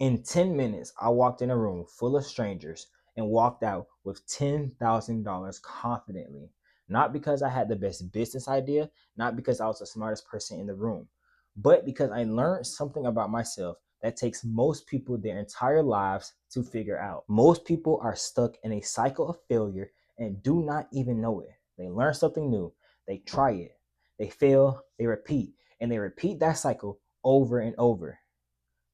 In 10 minutes, I walked in a room full of strangers and walked out with $10,000 confidently. Not because I had the best business idea, not because I was the smartest person in the room, but because I learned something about myself that takes most people their entire lives to figure out. Most people are stuck in a cycle of failure and do not even know it. They learn something new, they try it, they fail, they repeat, and they repeat that cycle over and over.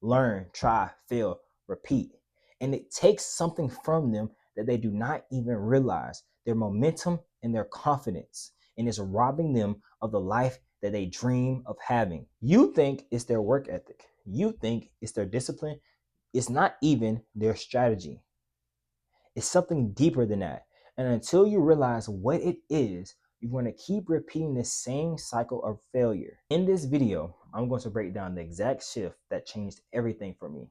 Learn, try, fail, repeat. And it takes something from them that they do not even realize, their momentum and their confidence, and is robbing them of the life that they dream of having. You think it's their work ethic, you think it's their discipline, it's not even their strategy. It's something deeper than that. And until you realize what it is, you're going to keep repeating the same cycle of failure. In this video, I'm going to break down the exact shift that changed everything for me.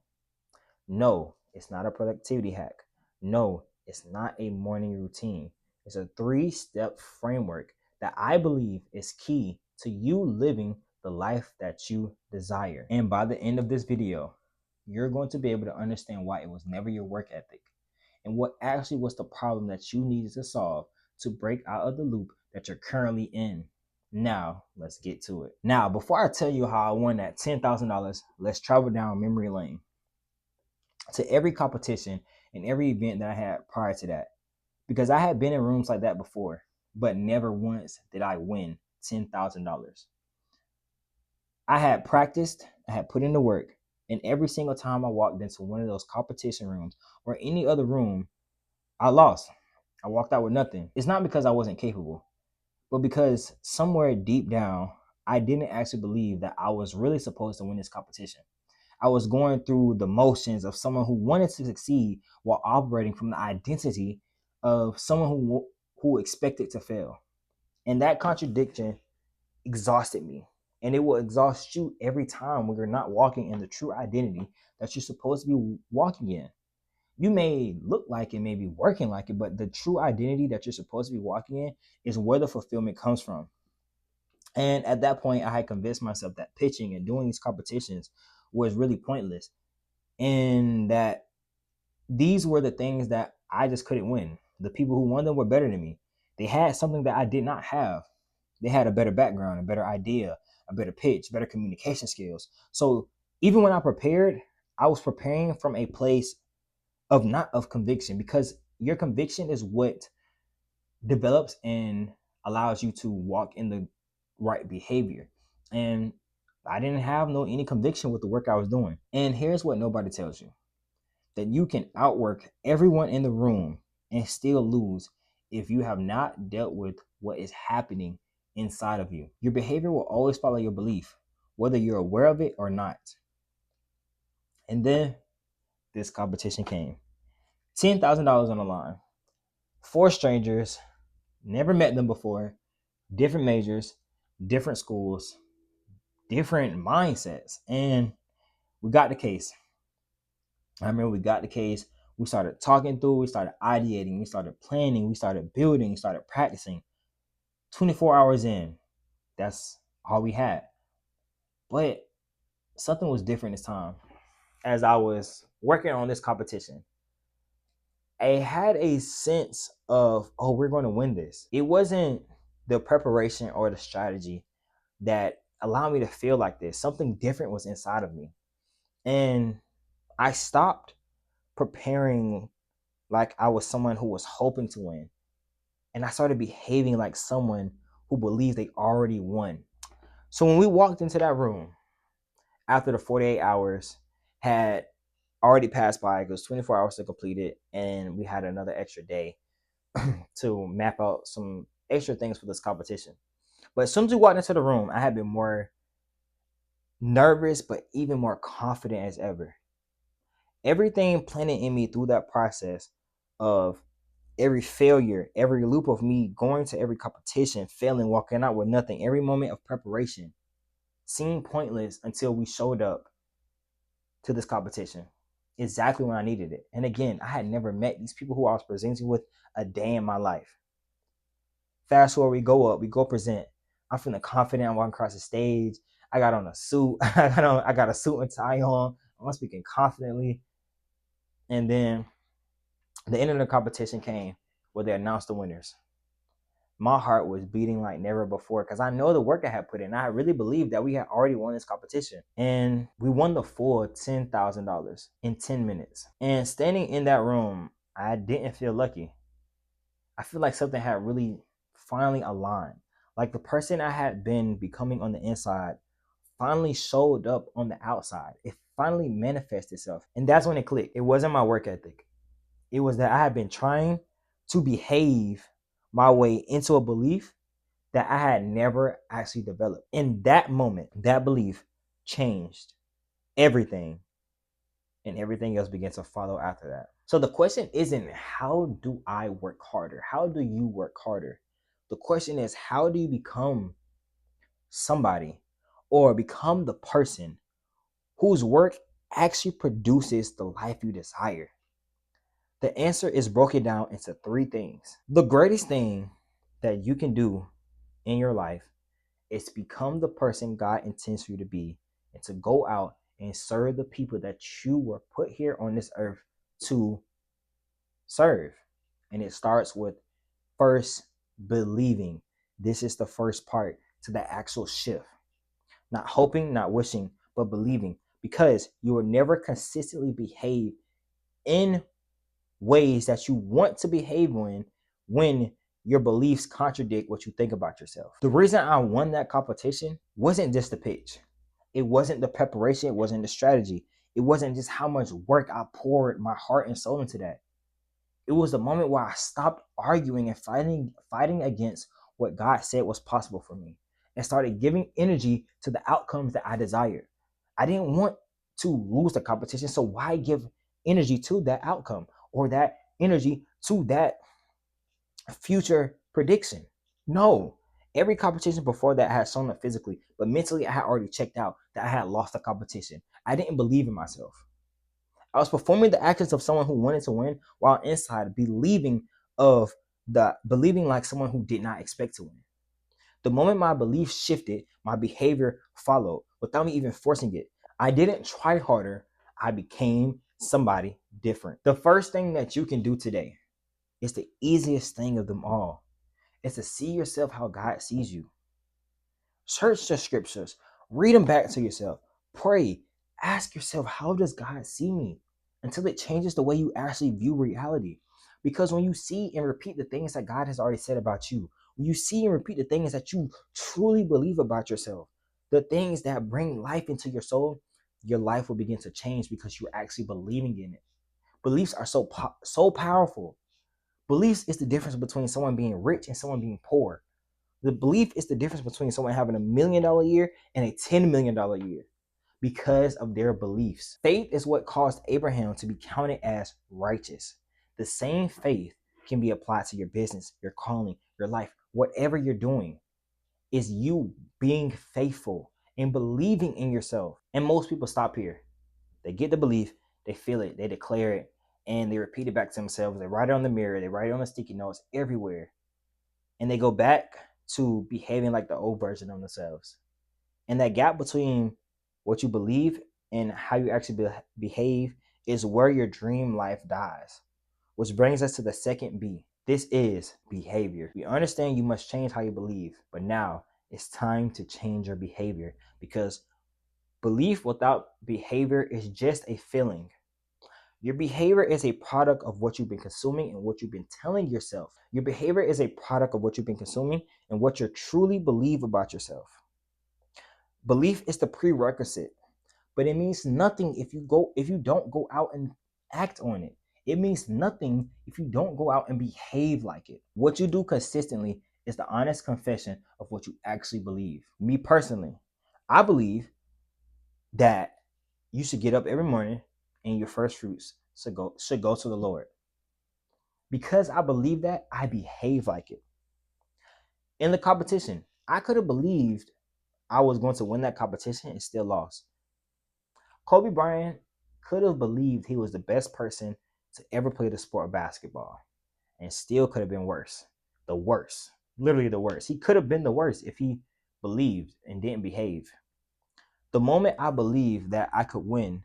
No, it's not a productivity hack. No, it's not a morning routine. It's a 3-step framework that I believe is key to you living the life that you desire. And by the end of this video, you're going to be able to understand why it was never your work ethic and what actually was the problem that you needed to solve to break out of the loop that you're currently in. Now, let's get to it. Now, before I tell you how I won that $10,000, let's travel down memory lane to every competition and every event that I had prior to that. Because I had been in rooms like that before, but never once did I win $10,000. I had practiced, I had put in the work, and every single time I walked into one of those competition rooms or any other room, I lost. I walked out with nothing. It's not because I wasn't capable, but because somewhere deep down, I didn't actually believe that I was really supposed to win this competition. I was going through the motions of someone who wanted to succeed while operating from the identity of someone who expected to fail. And that contradiction exhausted me. And it will exhaust you every time when you're not walking in the true identity that you're supposed to be walking in. You may look like it, may be working like it, but the true identity that you're supposed to be walking in is where the fulfillment comes from. And at that point, I had convinced myself that pitching and doing these competitions was really pointless, and that these were the things that I just couldn't win. The people who won them were better than me. They had something that I did not have. They had a better background, a better idea, a better pitch, better communication skills. So even when I prepared, I was preparing from a place of not of conviction, because your conviction is what develops and allows you to walk in the right behavior. And I didn't have any conviction with the work I was doing. And here's what nobody tells you: that you can outwork everyone in the room and still lose if you have not dealt with what is happening inside of you. Your behavior will always follow your belief, whether you're aware of it or not. And then this competition came. $10,000 on the line. 4 strangers, never met them before, different majors, different schools, different mindsets. And we got the case. I remember we got the case. We started talking through, we started ideating, we started planning, we started building, we started practicing. 24 hours in, that's all we had. But something was different this time. As I was working on this competition, I had a sense of, oh, we're going to win this. It wasn't the preparation or the strategy that allowed me to feel like this. Something different was inside of me. And I stopped preparing like I was someone who was hoping to win. And I started behaving like someone who believes they already won. So when we walked into that room, after the 48 hours had already passed by, it was 24 hours to complete it, and we had another extra day to map out some extra things for this competition. But as soon as we walked into the room, I had been more nervous, but even more confident as ever. Everything planted in me through that process of every failure, every loop of me going to every competition, failing, walking out with nothing, every moment of preparation seemed pointless until we showed up to this competition exactly when I needed it. And again, I had never met these people who I was presenting with a day in my life. Fast forward, we go up, we go present. I'm feeling confident. I'm walking across the stage. I got on a suit. I got a suit and tie on. I'm speaking confidently. And then the end of the competition came where they announced the winners. My heart was beating like never before because I know the work I had put in. I really believed that we had already won this competition. And we won the full $10,000 in 10 minutes. And standing in that room, I didn't feel lucky. I feel like something had really finally aligned. Like the person I had been becoming on the inside finally showed up on the outside. It finally manifested itself. And that's when it clicked. It wasn't my work ethic. It was that I had been trying to behave my way into a belief that I had never actually developed. In that moment, that belief changed everything, and everything else began to follow after that. So the question isn't how do I work harder? How do you work harder? The question is how do you become somebody or become the person whose work actually produces the life you desire? The answer is broken down into three things. The greatest thing that you can do in your life is to become the person God intends for you to be and to go out and serve the people that you were put here on this earth to serve. And it starts with first believing. This is the first part to the actual shift. Not hoping, not wishing, but believing. Because you will never consistently behave in ways that you want to behave when your beliefs contradict what you think about yourself. The reason I won that competition wasn't just the pitch. It wasn't the preparation. It wasn't the strategy. It wasn't just how much work I poured my heart and soul into that. It was the moment where I stopped arguing and fighting against what God said was possible for me and started giving energy to the outcomes that I desired. I didn't want to lose the competition, so why give energy to that outcome or that energy to that future prediction? No. Every competition before that had shown up physically, but mentally I had already checked out that I had lost the competition. I didn't believe in myself. I was performing the actions of someone who wanted to win while inside believing like someone who did not expect to win. The moment my belief shifted, my behavior followed without me even forcing it. I didn't try harder. I became somebody different. The first thing that you can do today is the easiest thing of them all. It's to see yourself how God sees you. Search the scriptures, read them back to yourself, pray, ask yourself, how does God see me? Until it changes the way you actually view reality. Because when you see and repeat the things that God has already said about you, when you see and repeat the things that you truly believe about yourself, the things that bring life into your soul, your life will begin to change because you're actually believing in it. Beliefs are so powerful. Beliefs is the difference between someone being rich and someone being poor. The belief is the difference between someone having $1 million year and a $10 million year because of their beliefs. Faith is what caused Abraham to be counted as righteous. The same faith can be applied to your business, your calling, your life, whatever you're doing. Is you being faithful and believing in yourself. And most people stop here. They get the belief, they feel it, they declare it, and they repeat it back to themselves. They write it on the mirror, they write it on the sticky notes everywhere. And they go back to behaving like the old version of themselves. And that gap between what you believe and how you actually behave is where your dream life dies. Which brings us to the second B. This is behavior. We understand you must change how you believe, but now it's time to change your behavior because belief without behavior is just a feeling. Your behavior is a product of what you've been consuming and what you've been telling yourself. Your behavior is a product of what you've been consuming and what you truly believe about yourself. Belief is the prerequisite, but it means nothing if you don't go out and act on it. It means nothing if you don't go out and behave like it. What you do consistently is the honest confession of what you actually believe. Me personally, I believe that you should get up every morning and your first fruits should go to the Lord. Because I believe that, I behave like it. In the competition, I could have believed I was going to win that competition and still lost. Kobe Bryant could have believed he was the best person to ever play the sport of basketball and still could have been worse. The worst. Literally the worst. He could have been the worst if he believed and didn't behave. The moment I believed that I could win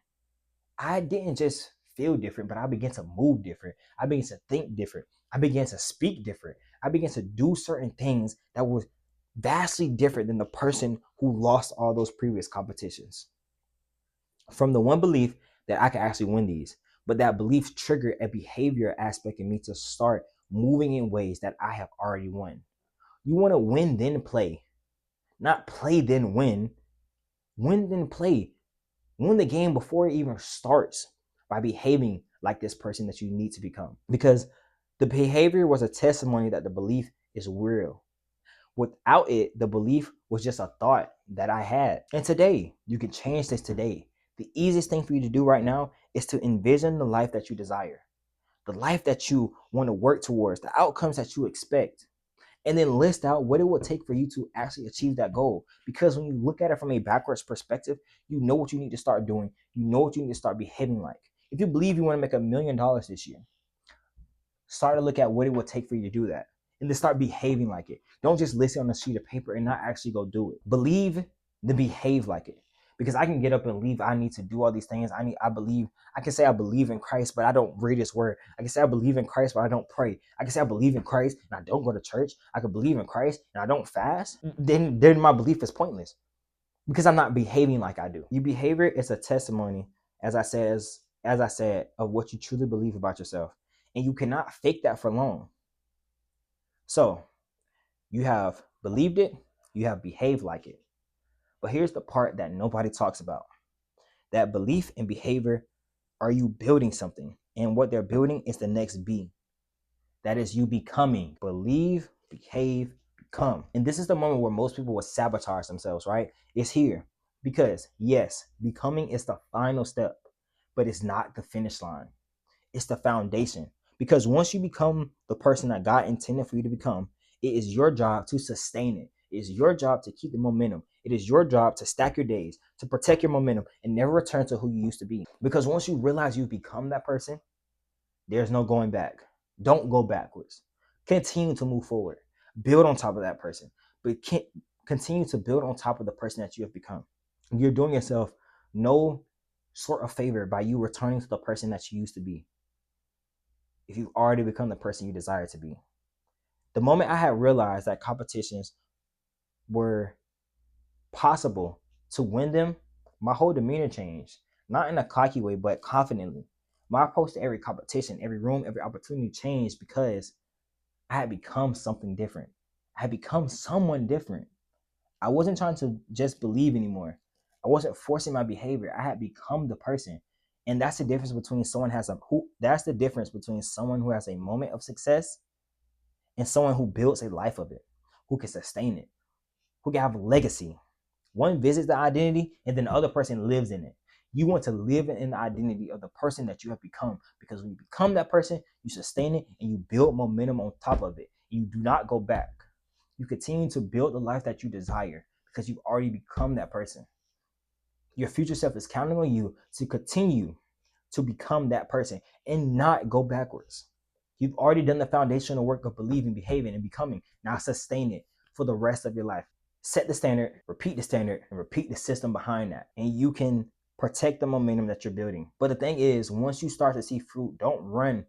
I didn't just feel different, but I began to move different. I began to think different. I began to speak different. I began to do certain things that were vastly different than the person who lost all those previous competitions. From the one belief that I could actually win these, but that belief triggered a behavior aspect in me to start moving in ways that I have already won. You want to win, then play, not play, then win. Win, then play. Win the game before it even starts by behaving like this person that you need to become. Because the behavior was a testimony that the belief is real. Without it, the belief was just a thought that I had. And today, you can change this today. The easiest thing for you to do right now is to envision the life that you desire, the life that you want to work towards, the outcomes that you expect, and then list out what it would take for you to actually achieve that goal. Because when you look at it from a backwards perspective, you know what you need to start doing. You know what you need to start behaving like. If you believe you want to make $1,000,000 this year, start to look at what it would take for you to do that. And then start behaving like it. Don't just listen on a sheet of paper and not actually go do it. Believe, then behave like it. Because I can get up and believe I need to do all these things. I can say I believe in Christ, but I don't read his word. I can say I believe in Christ, but I don't pray. I can say I believe in Christ and I don't go to church. I can believe in Christ and I don't fast. Then my belief is pointless because I'm not behaving like I do. Your behavior is a testimony, as I said, of what you truly believe about yourself. And you cannot fake that for long. So you have believed it, you have behaved like it. But here's the part that nobody talks about. That belief and behavior, are you building something? And what they're building is the next B. That is you becoming. Believe, behave, become. And this is the moment where most people will sabotage themselves, right? It's here. Because yes, becoming is the final step, but it's not the finish line. It's the foundation. Because once you become the person that God intended for you to become, it is your job to sustain it. It is your job to keep the momentum. It is your job to stack your days, to protect your momentum, and never return to who you used to be. Because once you realize you've become that person, there's no going back. Don't go backwards. Continue to move forward. Build on top of that person. But continue to build on top of the person that you have become. You're doing yourself no sort of favor by you returning to the person that you used to be, if you've already become the person you desire to be. The moment I had realized that competitions were possible to win them, my whole demeanor changed. Not in a cocky way, but confidently. My approach to every competition, every room, every opportunity changed because I had become something different. I had become someone different. I wasn't trying to just believe anymore. I wasn't forcing my behavior. I had become the person. And that's the difference between that's the difference between someone who has a moment of success and someone who builds a life of it, who can sustain it, who can have a legacy. One visits the identity and then the other person lives in it. You want to live in the identity of the person that you have become, because when you become that person, you sustain it and you build momentum on top of it. You do not go back. You continue to build the life that you desire because you've already become that person. Your future self is counting on you to continue to become that person and not go backwards. You've already done the foundational work of believing, behaving, and becoming. Now sustain it for the rest of your life. Set the standard, and repeat the system behind that. And you can protect the momentum that you're building. But the thing is, once you start to see fruit, don't run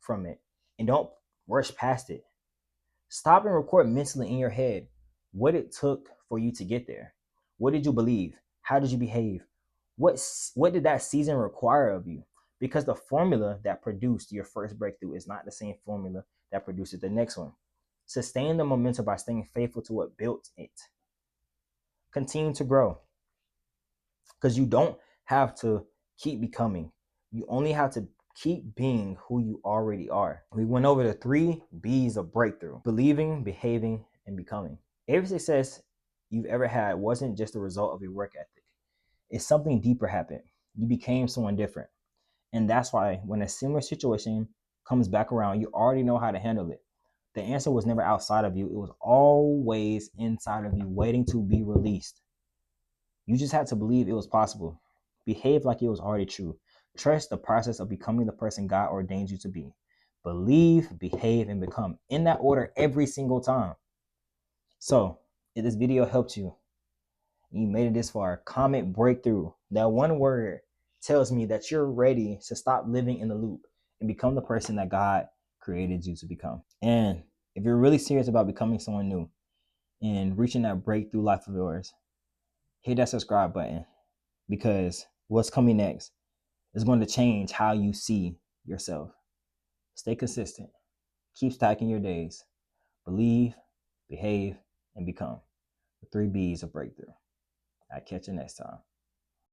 from it and don't rush past it. Stop and record mentally in your head what it took for you to get there. What did you believe? How did you behave? What did that season require of you? Because the formula that produced your first breakthrough is not the same formula that produces the next one. Sustain the momentum by staying faithful to what built it. Continue to grow. Because you don't have to keep becoming. You only have to keep being who you already are. We went over the 3 B's of breakthrough: believing, behaving, and becoming. Every success you've ever had wasn't just the result of your work ethic. It's something deeper happened. You became someone different. And that's why when a similar situation comes back around, you already know how to handle it. The answer was never outside of you. It was always inside of you, waiting to be released. You just had to believe it was possible. Behave like it was already true. Trust the process of becoming the person God ordained you to be. Believe, behave, and become in that order every single time. So, if this video helped you and you made it this far, comment breakthrough. That one word. tells me that you're ready to stop living in the loop and become the person that God created you to become. And if you're really serious about becoming someone new and reaching that breakthrough life of yours, hit that subscribe button, because what's coming next is going to change how you see yourself. Stay consistent. Keep stacking your days. Believe, behave, and become. The 3 B's of breakthrough. I'll catch you next time.